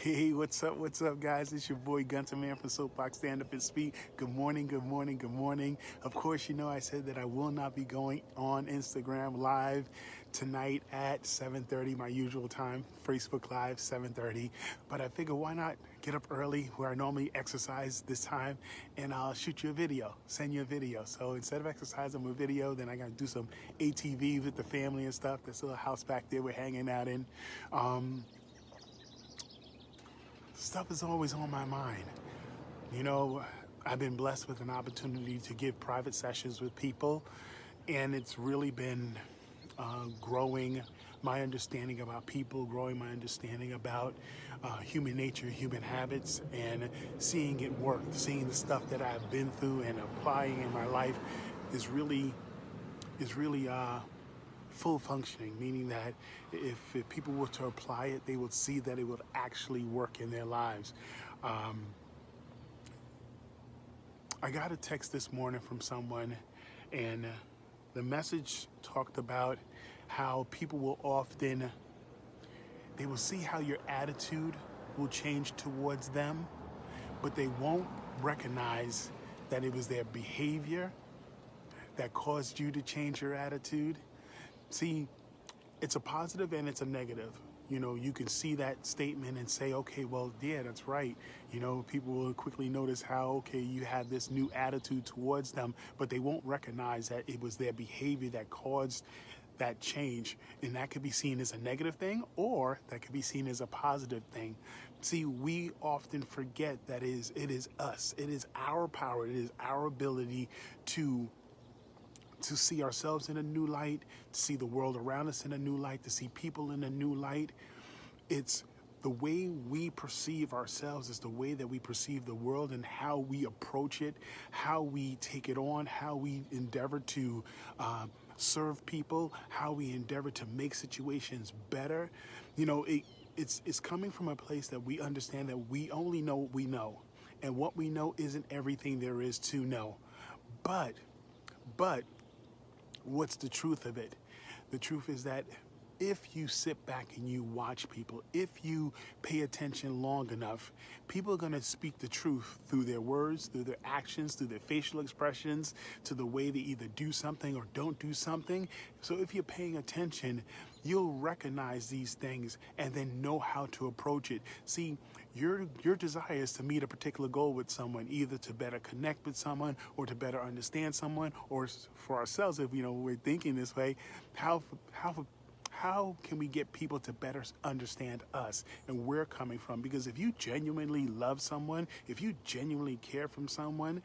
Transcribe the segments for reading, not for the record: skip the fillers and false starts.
Hey, what's up, guys? It's your boy Gunter Man from Soapbox Stand Up and Speak. Good morning, good morning, good morning. Of course, you know I said that I will not be going on Instagram Live tonight at 7:30, my usual time. Facebook Live, 7:30. But I figure why not get up early where I normally exercise this time, and I'll shoot you a video, send you a video. So instead of exercising with video, then I got to do some ATV with the family and stuff. There's a little house back there we're hanging out in. Stuff is always on my mind. You know, I've been blessed with an opportunity to give private sessions with people, and it's really been growing my understanding about people, growing my understanding about human nature, human habits, and seeing it work, seeing the stuff that I've been through and applying in my life is really full functioning, meaning that if people were to apply it, they would see that it would actually work in their lives. I got a text this morning from someone, and the message talked about how people will often, they will see how your attitude will change towards them, but they won't recognize that it was their behavior that caused you to change your attitude. See, it's a positive and it's a negative. You know, you can see that statement and say, okay, well, yeah, that's right. You know, people will quickly notice how, okay, you have this new attitude towards them, but they won't recognize that it was their behavior that caused that change. And that could be seen as a negative thing, or that could be seen as a positive thing. See, we often forget that it is us. It is our power. It is our ability to see ourselves in a new light, to see the world around us in a new light, to see people in a new light. It's the way we perceive ourselves is the way that we perceive the world, and how we approach it, how we take it on, how we endeavor to serve people, how we endeavor to make situations better. You know, it's coming from a place that we understand that we only know what we know, and what we know isn't everything there is to know. But what's the truth of it? The truth is that if you sit back and you watch people, if you pay attention long enough, people are going to speak the truth through their words, through their actions, through their facial expressions, to the way they either do something or don't do something. So if you're paying attention, you'll recognize these things and then know how to approach it. See, your desire is to meet a particular goal with someone, either to better connect with someone or to better understand someone, or for ourselves, if we're thinking this way, how can we get people to better understand us and where we're coming from? Because if you genuinely love someone, if you genuinely care for someone,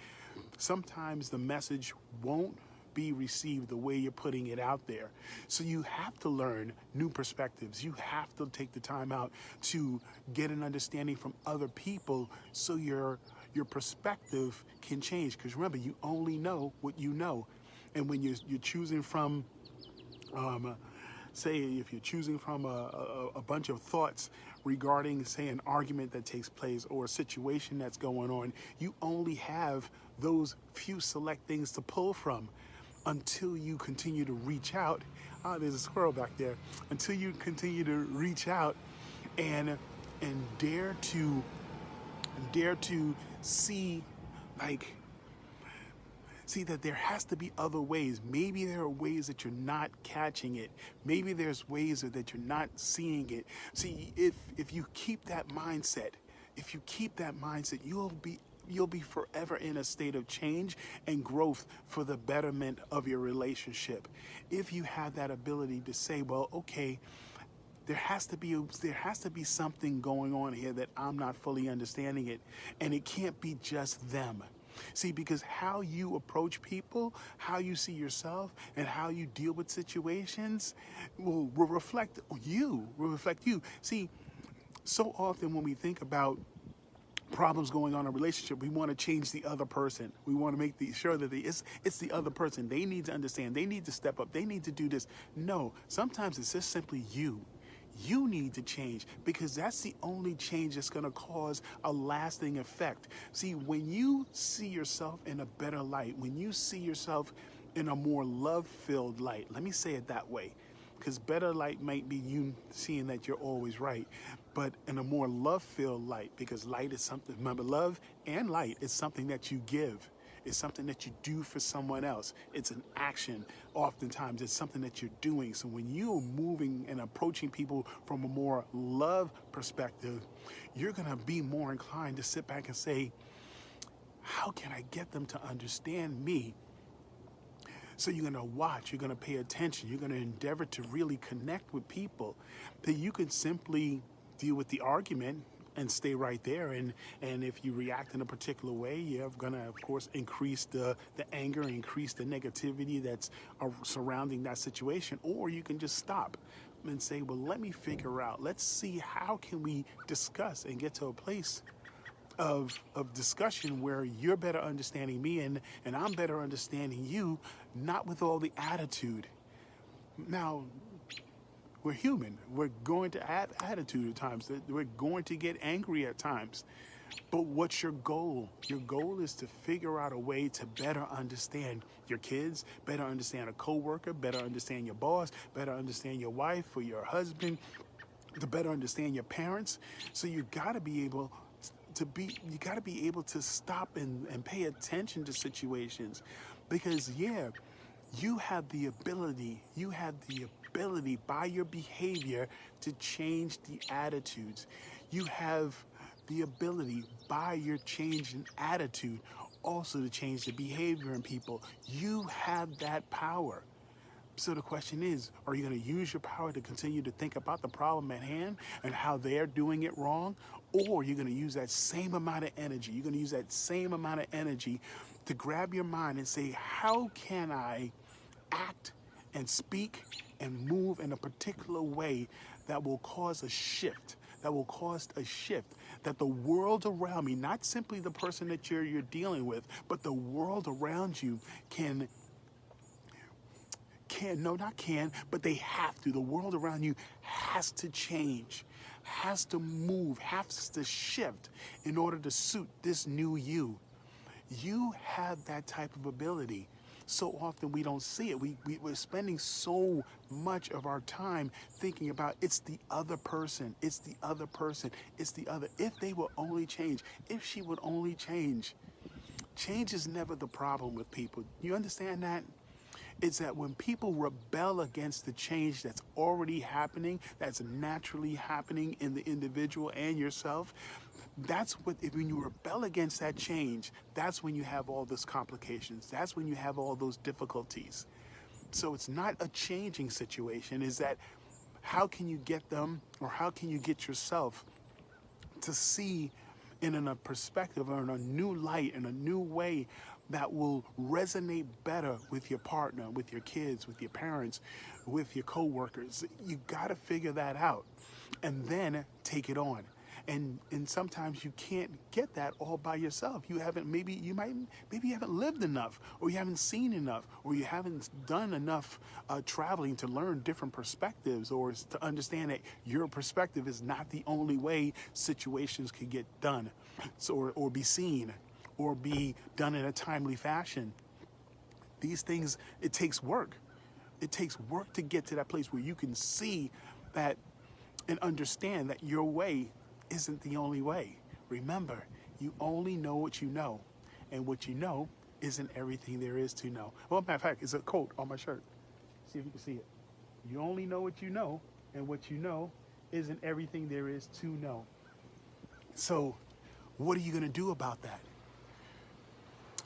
sometimes the message won't be received the way you're putting it out there. So you have to learn new perspectives. You have to take the time out to get an understanding from other people, so your perspective can change. Because remember, you only know what you know. And when you're choosing from say, if you're choosing from a bunch of thoughts regarding, say, an argument that takes place or a situation that's going on, you only have those few select things to pull from until you continue to reach out. There's a squirrel back there. Until you continue to reach out and dare to see, like, see that there has to be other ways. Maybe there are ways that you're not catching it. Maybe there's ways that you're not seeing it. See, if you keep that mindset, you'll be forever in a state of change and growth for the betterment of your relationship. If you have that ability to say, well, okay, there has to be something going on here that I'm not fully understanding it, and it can't be just them. See, because how you approach people, how you see yourself, and how you deal with situations will reflect you. See, so often when we think about problems going on in a relationship, we want to change the other person. We want to make sure that it's the other person. They need to understand. They need to step up. They need to do this. No, sometimes it's just simply you. You need to change, because that's the only change that's going to cause a lasting effect. See, when you see yourself in a better light, when you see yourself in a more love-filled light, let me say it that way, because better light might be you seeing that you're always right. but in a more love-filled light, because light is something, remember, love and light is something that you give. It's something that you do for someone else. It's an action. Oftentimes, it's something that you're doing. So when you're moving and approaching people from a more love perspective, you're going to be more inclined to sit back and say, how can I get them to understand me? So you're going to watch, you're going to pay attention, you're going to endeavor to really connect with people. That you can simply deal with the argument and stay right there. And if you react in a particular way, you're going to, of course, increase the anger, increase the negativity that's surrounding that situation. Or you can just stop and say, well, let me figure out, let's see how can we discuss and get to a place of discussion where you're better understanding me and I'm better understanding you, not with all the attitude. Now, we're human. We're going to have attitude at times. We're going to get angry at times. But what's your goal? Your goal is to figure out a way to better understand your kids, better understand a coworker, better understand your boss, better understand your wife or your husband, to better understand your parents. So you got to be able to stop and pay attention to situations, because you have the ability by your behavior to change the attitudes. You have the ability by your change in attitude also to change the behavior in people. You have that power. So the question is, are you going to use your power to continue to think about the problem at hand and how they're doing it wrong? Or you're going to use that same amount of energy, to grab your mind and say, how can I act and speak and move in a particular way that will cause a shift, that the world around me, not simply the person that you're dealing with, but the world around you but they have to. The world around you has to change, has to move, has to shift in order to suit this new you. You have that type of ability. So often we don't see it. We're spending so much of our time thinking about it's the other person, it's the other person, it's the other. If they will only change, if she would only change. Change is never the problem with people. You understand that? It's that when people rebel against the change that's already happening, that's naturally happening in the individual and yourself, when you rebel against that change, that's when you have all those complications. That's when you have all those difficulties. So it's not a changing situation. Is that how can you get them, or how can you get yourself to see in a perspective or in a new light, in a new way that will resonate better with your partner, with your kids, with your parents, with your coworkers. You got to figure that out and then take it on. And sometimes you can't get that all by yourself. You haven't, maybe you haven't lived enough, or you haven't seen enough, or you haven't done enough traveling to learn different perspectives, or to understand that your perspective is not the only way situations can get done, or be seen, or be done in a timely fashion. These things, it takes work. It takes work to get to that place where you can see that and understand that your way isn't the only way. Remember, you only know what you know, and what you know isn't everything there is to know. Well, matter of fact, it's a quote on my shirt. See if you can see it. You only know what you know, and what you know isn't everything there is to know. So, what are you going to do about that?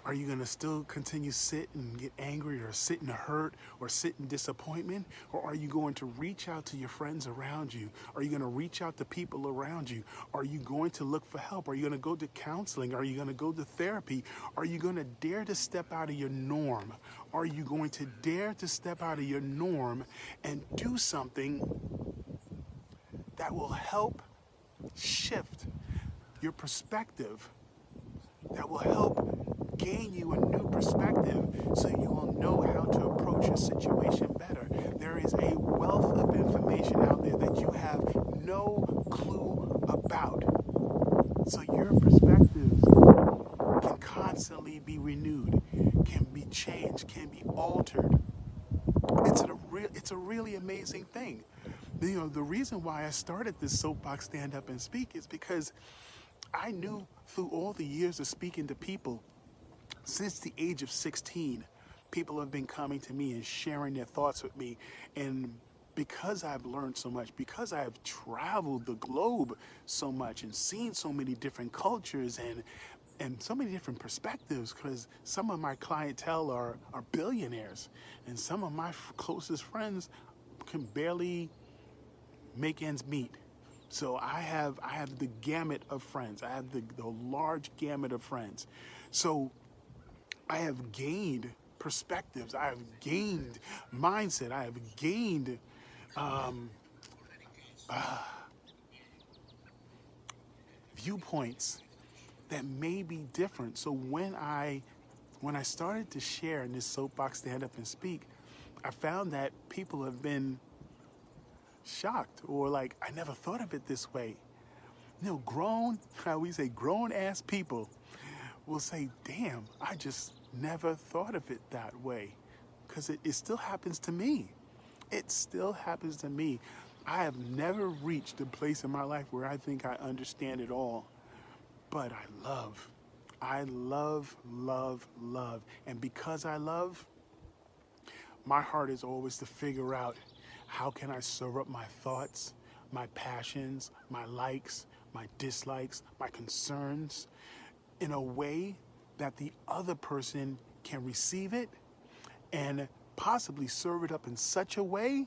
Are you going to still continue to sit and get angry, or sit in hurt, or sit in disappointment? Or are you going to reach out to your friends around you? Are you going to reach out to people around you? Are you going to look for help? Are you going to go to counseling? Are you going to go to therapy? Are you going to dare to step out of your norm? Are you going to dare to step out of your norm and do something that will help shift your perspective, that will help gain you a new perspective, so you will know how to approach a situation better? There is a wealth of information out there that you have no clue about. So your perspectives can constantly be renewed, can be changed, can be altered. It's a really amazing thing. The reason why I started this soapbox stand up and speak is because I knew through all the years of speaking to people, since the age of 16, people have been coming to me and sharing their thoughts with me. And because I've learned so much, because I've traveled the globe so much and seen so many different cultures and so many different perspectives, because some of my clientele are billionaires, and some of my closest friends can barely make ends meet. So I have the gamut of friends. I have the large gamut of friends. So I have gained perspectives. I have gained mindset. I have gained viewpoints that may be different. So when I started to share in this soapbox stand up and speak, I found that people have been shocked, or like, I never thought of it this way. How we say, grown ass people will say, damn, I just never thought of it that way. Because it still happens to me. It still happens to me. I have never reached a place in my life where I think I understand it all. But I love, love. And because I love, my heart is always to figure out, how can I serve up my thoughts, my passions, my likes, my dislikes, my concerns in a way that the other person can receive it and possibly serve it up in such a way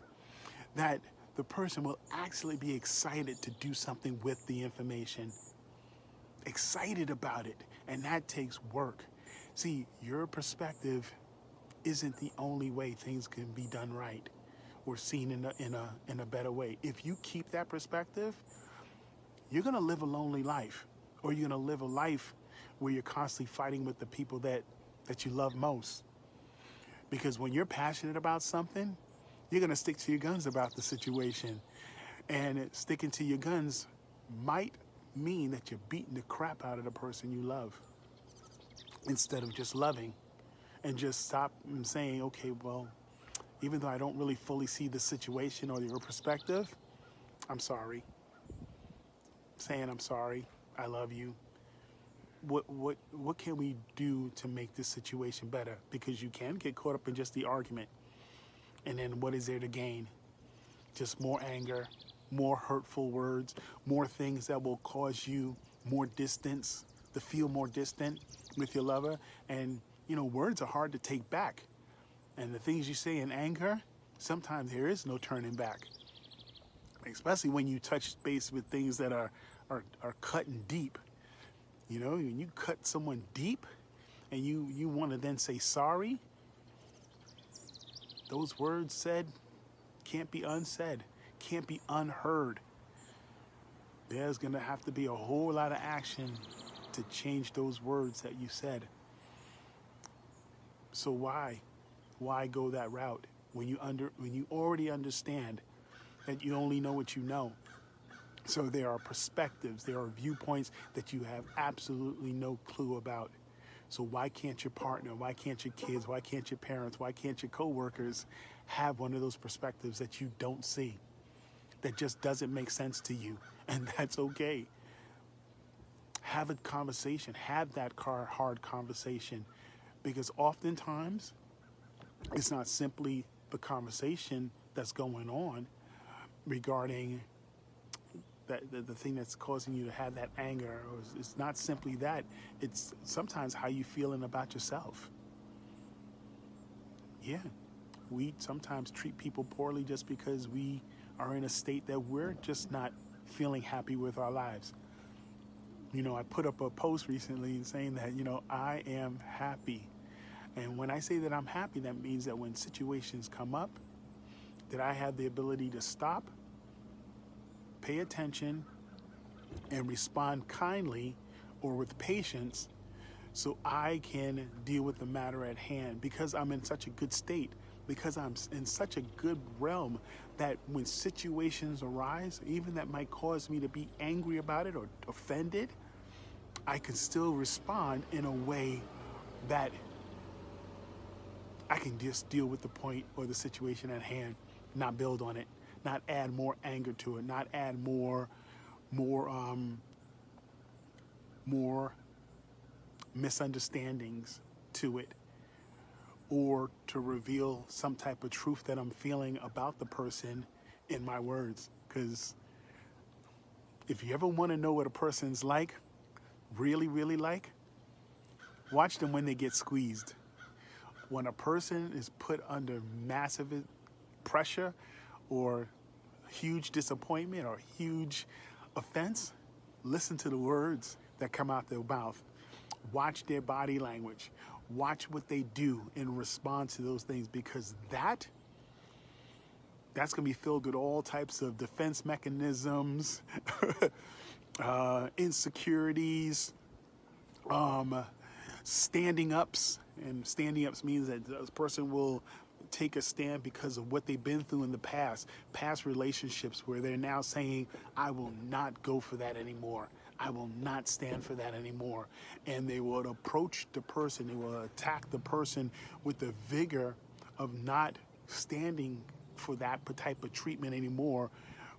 that the person will actually be excited to do something with the information. Excited about it. And that takes work. See, your perspective isn't the only way things can be done right or seen in a better way. If you keep that perspective, you're gonna live a lonely life, or you're gonna live a life where you're constantly fighting with the people that you love most. Because when you're passionate about something, you're gonna stick to your guns about the situation. And sticking to your guns might mean that you're beating the crap out of the person you love, instead of just loving and just stop and saying, okay, well, even though I don't really fully see the situation or your perspective, I'm sorry. Saying I'm sorry, I love you. What can we do to make this situation better? Because you can get caught up in just the argument. And then what is there to gain? Just more anger, more hurtful words, more things that will cause you more distance, to feel more distant with your lover. And, words are hard to take back. And the things you say in anger, sometimes there is no turning back. Especially when you touch base with things that are cutting deep. When you cut someone deep and you want to then say sorry, those words said can't be unsaid, can't be unheard. There's going to have to be a whole lot of action to change those words that you said. So why go that route when you already understand that you only know what you know? So there are perspectives, there are viewpoints that you have absolutely no clue about. So why can't your partner, why can't your kids, why can't your parents, why can't your coworkers have one of those perspectives that you don't see, that just doesn't make sense to you? And that's okay. Have a conversation, have that hard conversation, because oftentimes it's not simply the conversation that's going on regarding the thing that's causing you to have that anger. Or it's not simply that. It's sometimes how you feeling about yourself. Yeah, we sometimes treat people poorly just because we are in a state that we're just not feeling happy with our lives. I put up a post recently saying that, I am happy. And when I say that I'm happy, that means that when situations come up, that I have the ability to stop, pay attention, and respond kindly or with patience, so I can deal with the matter at hand, because I'm in such a good state, because I'm in such a good realm, that when situations arise, even that might cause me to be angry about it or offended, I can still respond in a way that I can just deal with the point or the situation at hand, not build on it, not add more anger to it, not add more more more misunderstandings to it, or to reveal some type of truth that I'm feeling about the person in my words. Because if you ever want to know what a person's like, really, really like, watch them when they get squeezed. When a person is put under massive pressure or huge disappointment or huge offense, listen to the words that come out their mouth. Watch their body language. Watch what they do in response to those things, because that's going to be filled with all types of defense mechanisms, insecurities, standing ups. And standing ups means that this person will take a stand because of what they've been through in the past relationships, where they're now saying, I will not go for that anymore. I will not stand for that anymore. And they will approach the person, they will attack the person with the vigor of not standing for that type of treatment anymore.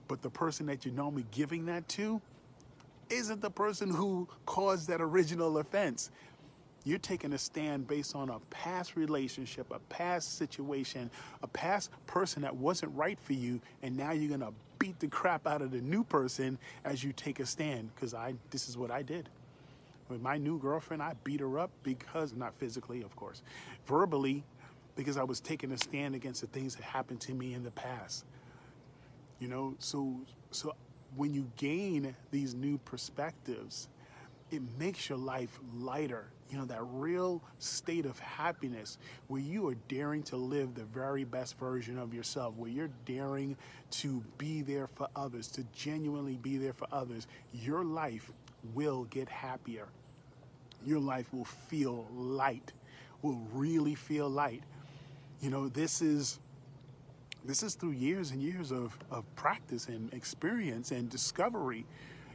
But the person that you're normally giving that to isn't the person who caused that original offense. You're taking a stand based on a past relationship, a past situation, a past person that wasn't right for you, and now you're gonna beat the crap out of the new person as you take a stand. Because this is what I did. With my new girlfriend, I beat her up because, not physically, of course, verbally, because I was taking a stand against the things that happened to me in the past. You know, so when you gain these new perspectives, it makes your life lighter. You know, that real state of happiness where you are daring to live the very best version of yourself, where you're daring to be there for others, to genuinely be there for others. Your life will get happier. Your life will feel light, will really feel light. You know, this is through years and years of practice and experience and discovery.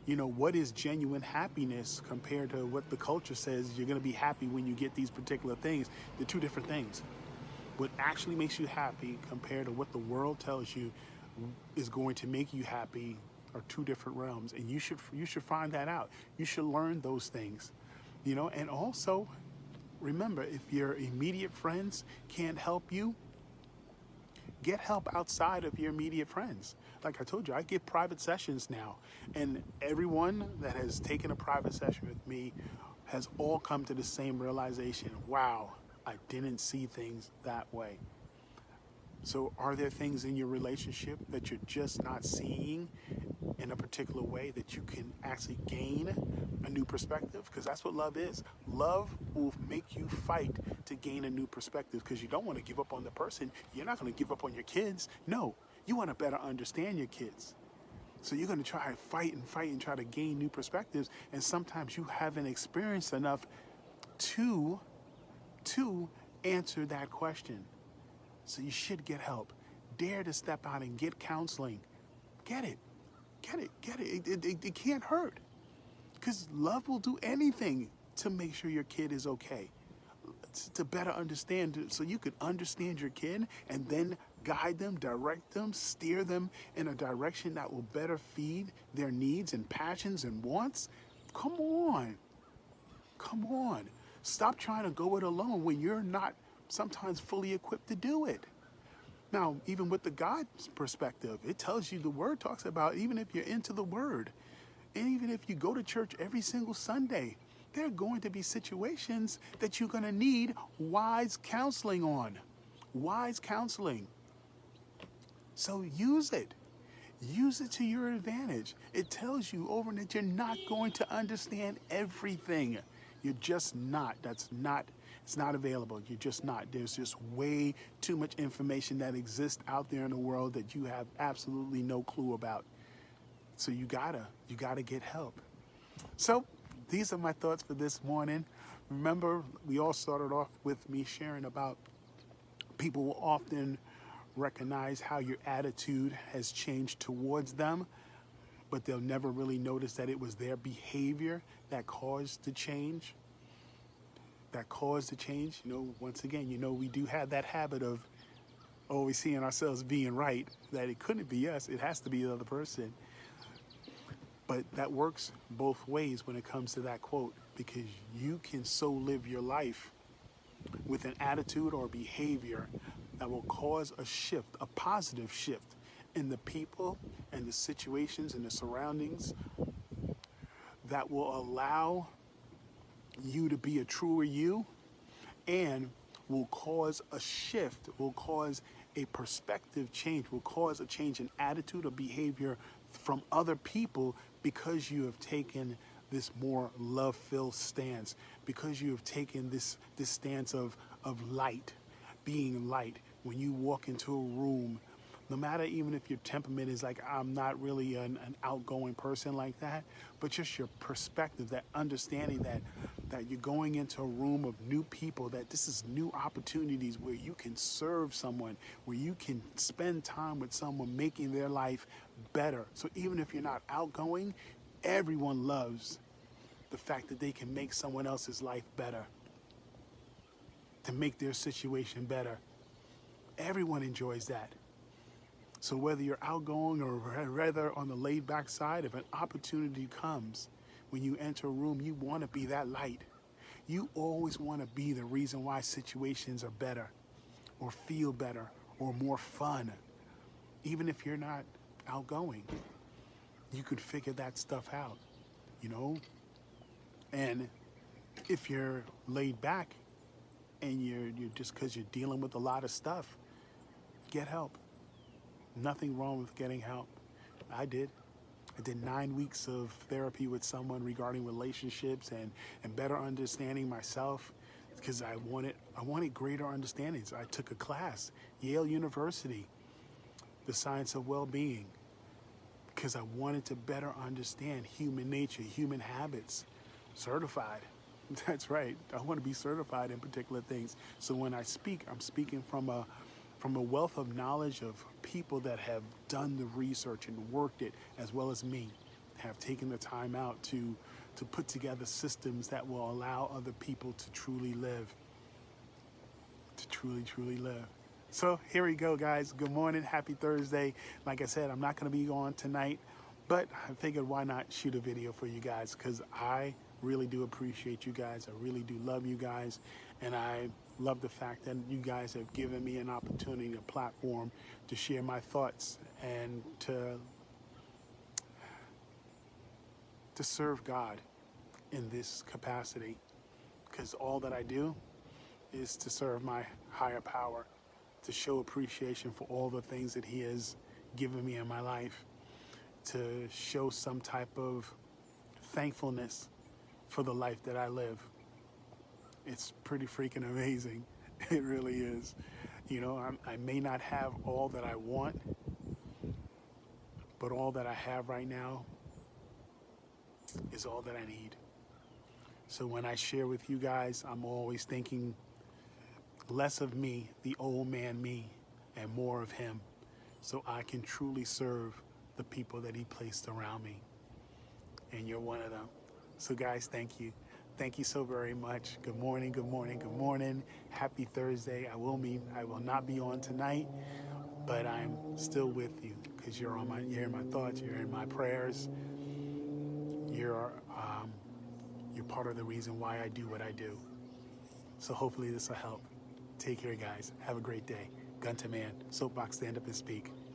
You know, what is genuine happiness compared to what the culture says you're going to be happy when you get these particular things? They're two different things. What actually makes you happy compared to what the world tells you is going to make you happy are two different realms, and you should find that out. You should learn those things, you know. And also remember, if your immediate friends can't help you, get help outside of your immediate friends. Like I told you, I give private sessions now, and everyone that has taken a private session with me has all come to the same realization. Wow, I didn't see things that way. So are there things in your relationship that you're just not seeing in a particular way that you can actually gain a new perspective? Because that's what love is. Love will make you fight to gain a new perspective, because you don't want to give up on the person. You're not going to give up on your kids. No, you want to better understand your kids. So you're going to try to fight and try to gain new perspectives. And sometimes you haven't experienced enough to answer that question. So you should get help. Dare to step out and get counseling. Get it. It can't hurt. Because love will do anything to make sure your kid is okay. To better understand, so you could understand your kid and then guide them, direct them, steer them in a direction that will better feed their needs and passions and wants. Come on. Stop trying to go it alone when you're not sometimes fully equipped to do it. Now, even with the God's perspective, it tells you, the Word talks about, even if you're into the Word, and even if you go to church every single Sunday, there are going to be situations that you're going to need wise counseling on. Wise counseling. So use it. Use it to your advantage. It tells you over that you're not going to understand everything. You're just not. It's not available. You're just not. There's just way too much information that exists out there in the world that you have absolutely no clue about. So you gotta get help. So these are my thoughts for this morning. Remember, we all started off with me sharing about people will often recognize how your attitude has changed towards them, but they'll never really notice that it was their behavior that caused the change. You know, once again, you know, we do have that habit of always seeing ourselves being right, that it couldn't be us, it has to be the other person. But that works both ways when it comes to that quote, because you can so live your life with an attitude or behavior that will cause a shift, a positive shift in the people and the situations and the surroundings that will allow you to be a truer you, and will cause a shift, will cause a perspective change, will cause a change in attitude or behavior from other people, because you have taken this more love-filled stance, because you have taken this stance of light, being light. When you walk into a room, no matter even if your temperament is like, I'm not really an outgoing person like that, but just your perspective, that understanding that you're going into a room of new people, that this is new opportunities where you can serve someone, where you can spend time with someone, making their life better. So even if you're not outgoing, everyone loves the fact that they can make someone else's life better, to make their situation better. Everyone enjoys that. So whether you're outgoing or rather on the laid back side, if an opportunity comes, when you enter a room, you want to be that light. You always want to be the reason why situations are better, or feel better, or more fun. Even if you're not outgoing, you could figure that stuff out, you know? And if you're laid back and you're just because you're dealing with a lot of stuff, get help. Nothing wrong with getting help. I did 9 weeks of therapy with someone regarding relationships and better understanding myself, because I wanted greater understandings. I took a class, Yale University, the science of well-being, because I wanted to better understand human nature, human habits. Certified. That's right. I want to be certified in particular things. So when I speak, I'm speaking from a wealth of knowledge of people that have done the research and worked it, as well as me, have taken the time out to put together systems that will allow other people to truly live, to truly live. So here we go, guys. Good morning. Happy Thursday. Like I said, I'm not going to be on tonight, but I figured why not shoot a video for you guys, because I really do appreciate you guys. I really do love you guys. And I love the fact that you guys have given me an opportunity, a platform to share my thoughts and to serve God in this capacity, because all that I do is to serve my higher power, to show appreciation for all the things that He has given me in my life, to show some type of thankfulness for the life that I live. It's pretty freaking amazing. It really is. You know, I may not have all that I want, but all that I have right now is all that I need. So when I share with you guys, I'm always thinking less of me, the old man me, and more of Him, so I can truly serve the people that He placed around me. And you're one of them. So guys, thank you. Thank you so very much. Good morning, good morning, good morning. Happy Thursday. I will not be on tonight, but I'm still with you, because you're in my thoughts, you're in my prayers. You're part of the reason why I do what I do. So hopefully this will help. Take care, guys. Have a great day. Gun to Man, Soapbox, stand up and speak.